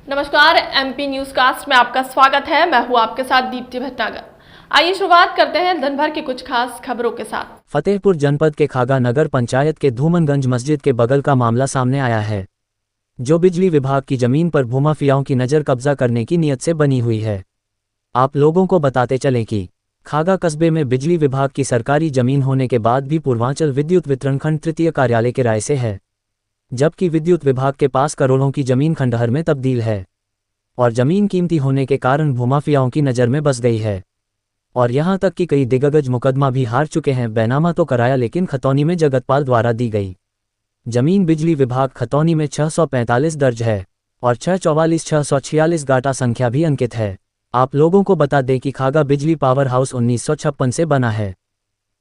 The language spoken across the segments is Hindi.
नमस्कार, एमपी न्यूज कास्ट में आपका स्वागत है। मैं हूं आपके साथ दीप्ति भटनागर। आइए शुरुआत करते हैं दिन भर की कुछ खास खबरों के साथ। फतेहपुर जनपद के खागा नगर पंचायत के धूमनगंज मस्जिद के बगल का मामला सामने आया है, जो बिजली विभाग की जमीन पर भूमाफियाओं की नजर कब्जा करने की नीयत से बनी हुई है। आप लोगों को बताते चलें कि खागा कस्बे में बिजली विभाग की सरकारी जमीन होने के बाद भी पूर्वांचल विद्युत वितरण खंड तृतीय कार्यालय के राय से है, जबकि विद्युत विभाग के पास करोड़ों की जमीन खंडहर में तब्दील है और जमीन कीमती होने के कारण भूमाफियाओं की नज़र में बस गई है। और यहां तक कि कई दिग्गज मुकदमा भी हार चुके हैं। बैनामा तो कराया, लेकिन खतौनी में जगतपाल द्वारा दी गई जमीन बिजली विभाग खतौनी में 645 दर्ज है और 644-646 गाटा संख्या भी अंकित है। आप लोगों को बता दें कि खागा बिजली पावर हाउस 1956 से बना है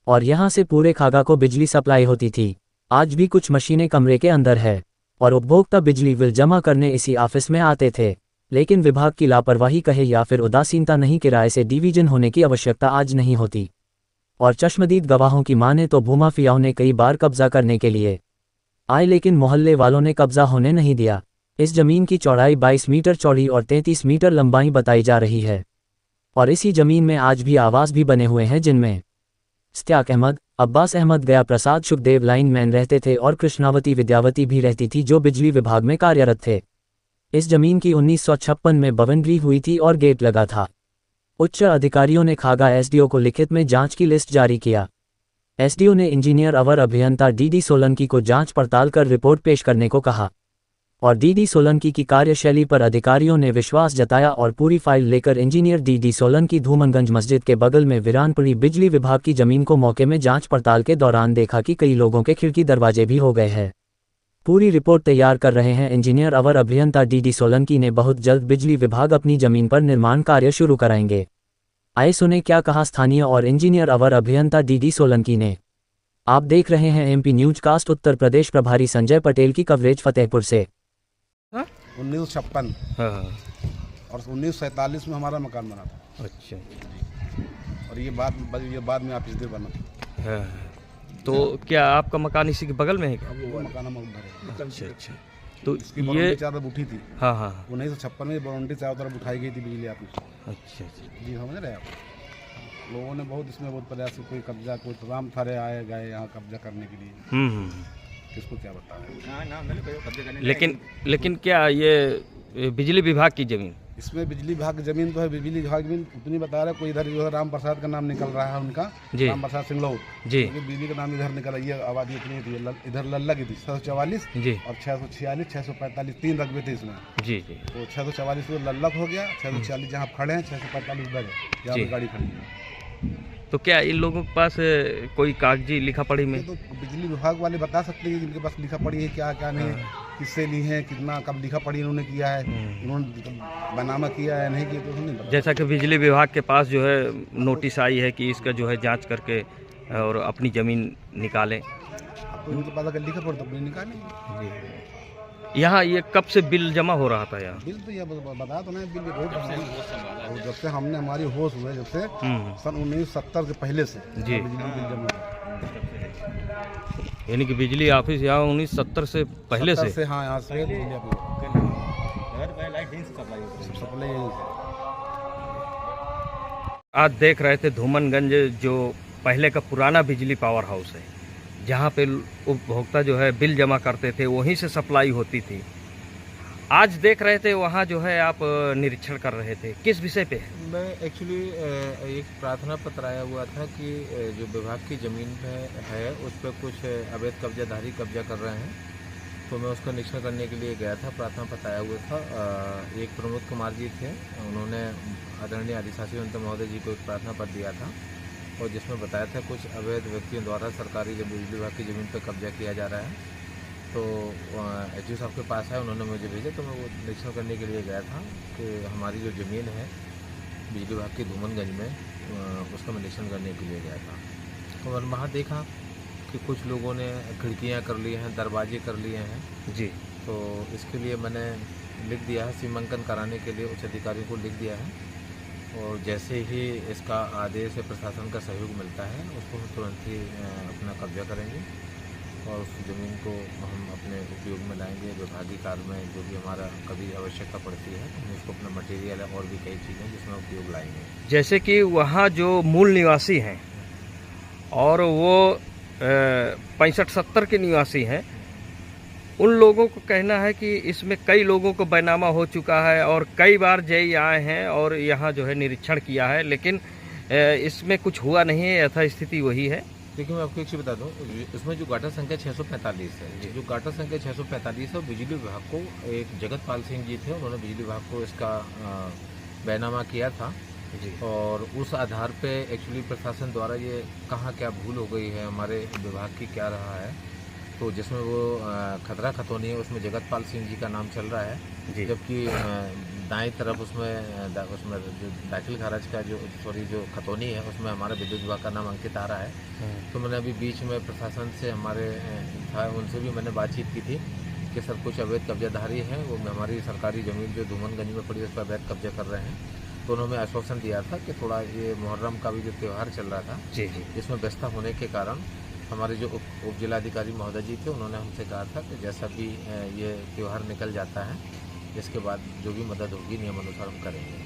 और यहां से पूरे खागा को बिजली सप्लाई होती थी। आज भी कुछ मशीनें कमरे के अंदर है और उपभोक्ता बिजली बिल जमा करने इसी ऑफिस में आते थे, लेकिन विभाग की लापरवाही कहे या फिर उदासीनता नहीं, किराए से डिवीजन होने की आवश्यकता आज नहीं होती। और चश्मदीद गवाहों की माने तो भूमाफियाओं ने कई बार कब्जा करने के लिए आए, लेकिन मोहल्ले वालों ने कब्जा होने नहीं दिया। इस जमीन की चौड़ाई 22 मीटर चौड़ी और 33 मीटर लंबाई बताई जा रही है और इसी जमीन में आज भी आवास भी बने हुए हैं, जिनमें इस्तियाक अहमद, अब्बास अहमद, गया प्रसाद, सुखदेव लाइनमैन रहते थे और कृष्णावती विद्यावती भी रहती थी, जो बिजली विभाग में कार्यरत थे। इस जमीन की 1956 में बाउंड्री हुई थी और गेट लगा था। उच्च अधिकारियों ने खागा एसडीओ को लिखित में जांच की लिस्ट जारी किया। एसडीओ ने इंजीनियर अवर अभियंता डीडी सोलंकी को जांच पड़ताल कर रिपोर्ट पेश करने को कहा और डीडी सोलंकी की कार्यशैली पर अधिकारियों ने विश्वास जताया और पूरी फाइल लेकर इंजीनियर डीडी सोलंकी धूमनगंज मस्जिद के बगल में वीरान पड़ी बिजली विभाग की जमीन को मौके में जांच पड़ताल के दौरान देखा कि कई लोगों के खिड़की दरवाजे भी हो गए हैं। पूरी रिपोर्ट तैयार कर रहे हैं इंजीनियर अवर अभियंता डीडी सोलंकी ने। बहुत जल्द बिजली विभाग अपनी जमीन पर निर्माण कार्य शुरू कराएंगे। आइए सुने क्या कहा स्थानीय और इंजीनियर अवर अभियंता डीडी सोलंकी ने। आप देख रहे हैं MP news cast. Uttar Pradesh प्रभारी संजय पटेल की कवरेज फतेहपुर से। 1956 हाँ और 1947 में हमारा मकान बना था। अच्छा। और ये बाद में ऑफिस भी बना था। हाँ, तो क्या आपका मकान इसी के बगल में है क्या? वो मकान हम उधर है। अच्छा अच्छा। तो इसकी ये बाउंड्री चारों तरफ उठी थी। हाँ हाँ 1956 में बाउंड्री चारों तरफ उठाई गई थी बिजली ऑफिस। अच्छा अच्छा। जी समझ रहे हैं आप। लोगों ने बहुत इसमें बहुत प्रयास, कोई कब्जा, कोई तमाम थारे आए गए यहाँ कब्जा करने के लिए। किसको क्या बताएं। लेकिन क्या ये बिजली विभाग की जमीन? इसमें बिजली विभाग की जमीन तो है। बिजली विभाग की जमीन उतनी बता रहे, कोई इधर जो है राम प्रसाद का नाम निकल रहा है उनका, जी। राम प्रसाद सिंगलौर जी। बीवी का नाम इधर निकल रही है। आबादी इतनी थी, इधर लल्ला की थी 644 जी और 646, 645 तीन रकबे थे इसमें। जी जी। तो 644 तो लल्लक हो गया, 646 जहाँ आप खड़े हैं, 645 उधर है जहाँ जी। पे गाड़ी खड़ी है। तो क्या इन लोगों के पास कोई कागजी लिखा पढ़ी में? ये तो बिजली विभाग वाले बता सकते हैं कि इनके पास लिखा पड़ी है क्या क्या नहीं, किससे ली है, कितना कब लिखा पड़ी इन्होंने किया है, इन्होंने बनामा किया है नहीं किया, तो नहीं पता। जैसा कि बिजली विभाग के पास जो है नोटिस आई है कि इसका जो है जांच करके और अपनी ज़मीन निकालें। आपको इनके पास अगर लिखा पड़ा तो निकालेंगे। जी। यहाँ ये कब से बिल जमा हो रहा था यहाँ? बिल तो ये बता तो नहीं, बिल बहुत जब से हमने हमारी होश हुए, जब से सन 1970 के पहले से जी। बिजली बिल जमा हुआ। यानी कि बिजली ऑफिस यहाँ 1970 से पहले 70 से? से हाँ, यहाँ से बिजली सप्लाई। आज देख रहे थे धूमनगंज जो पहले का पुराना बिजली पावर हाउस है, जहाँ पे उपभोक्ता जो है बिल जमा करते थे, वहीं से सप्लाई होती थी। आज देख रहे थे वहाँ जो है आप निरीक्षण कर रहे थे, किस विषय पे? मैं एक्चुअली एक प्रार्थना पत्र आया हुआ था कि जो विभाग की ज़मीन है उस पर कुछ अवैध कब्जाधारी कब्जा कर रहे हैं, तो मैं उसका निरीक्षण करने के लिए गया था। प्रार्थना पत्र आया हुआ था। एक प्रमोद कुमार जी थे, उन्होंने आदरणीय अधिशासी मंत्री महोदय जी को एक प्रार्थना पत्र दिया था और जिसमें बताया था कुछ अवैध व्यक्तियों द्वारा सरकारी बिजली विभाग की ज़मीन पर कब्जा किया जा रहा है। तो एचओ साहब के पास है, उन्होंने मुझे भेजा, तो मैं वो निरीक्षण करने के लिए गया था कि हमारी जो ज़मीन है बिजली विभाग की धूमनगंज में, उसका मैं निरीक्षण करने के लिए गया था। तो मैंने वहाँ देखा कि कुछ लोगों ने खिड़कियाँ कर ली हैं, दरवाजे कर लिए हैं। जी। तो इसके लिए मैंने लिख दिया है, सीमांकन कराने के लिए उच्च अधिकारियों को लिख दिया है और जैसे ही इसका आदेश प्रशासन का सहयोग मिलता है उसको हम तुरंत ही अपना कब्जा करेंगे और उस ज़मीन को हम अपने उपयोग में लाएंगे। विभागीय कार्य में जो भी हमारा कभी आवश्यकता पड़ती है तो हम उसको अपना मटेरियल है और भी कई चीज़ें जिसमें उपयोग लाएंगे। जैसे कि वहाँ जो मूल निवासी हैं और वो 65-70 के निवासी हैं, उन लोगों को कहना है कि इसमें कई लोगों को बैनामा हो चुका है और कई बार जेई आए हैं और यहाँ जो है निरीक्षण किया है, लेकिन इसमें कुछ हुआ नहीं है, यथास्थिति वही है। देखिए, मैं आपको एक चीज़ बता दूं, इसमें जो गाटा संख्या 645 है, जो गाटा संख्या 645 है, बिजली विभाग को एक जगतपाल सिंह जी थे, उन्होंने बिजली विभाग को इसका बैनामा किया था और उस आधार पे एक्चुअली प्रशासन द्वारा ये कहाँ क्या भूल हो गई है, हमारे विभाग की क्या रहा है, तो जिसमें वो खतरा खतौनी है उसमें जगतपाल सिंह जी का नाम चल रहा है, जबकि दाएं तरफ उसमें जो दाखिल खारिज का जो खतौनी है उसमें हमारे विद्युत विभाग का नाम अंकित आ रहा है। तो मैंने अभी बीच में प्रशासन से हमारे था, उनसे भी मैंने बातचीत की थी कि सर कुछ अवैध कब्जाधारी हैं, वो हमारी सरकारी ज़मीन जो धूमनगंज में पड़ी है उस पर अवैध कब्जा कर रहे हैं। तो उन्होंने आश्वासन दिया था कि थोड़ा ये मुहर्रम का भी जो त्यौहार चल रहा था इसमें व्यस्तता होने के कारण हमारे जो उप जिलाधिकारी महोदय जी थे उन्होंने हमसे कहा था कि जैसा भी ये त्यौहार निकल जाता है इसके बाद जो भी मदद होगी नियमानुसार हम करेंगे।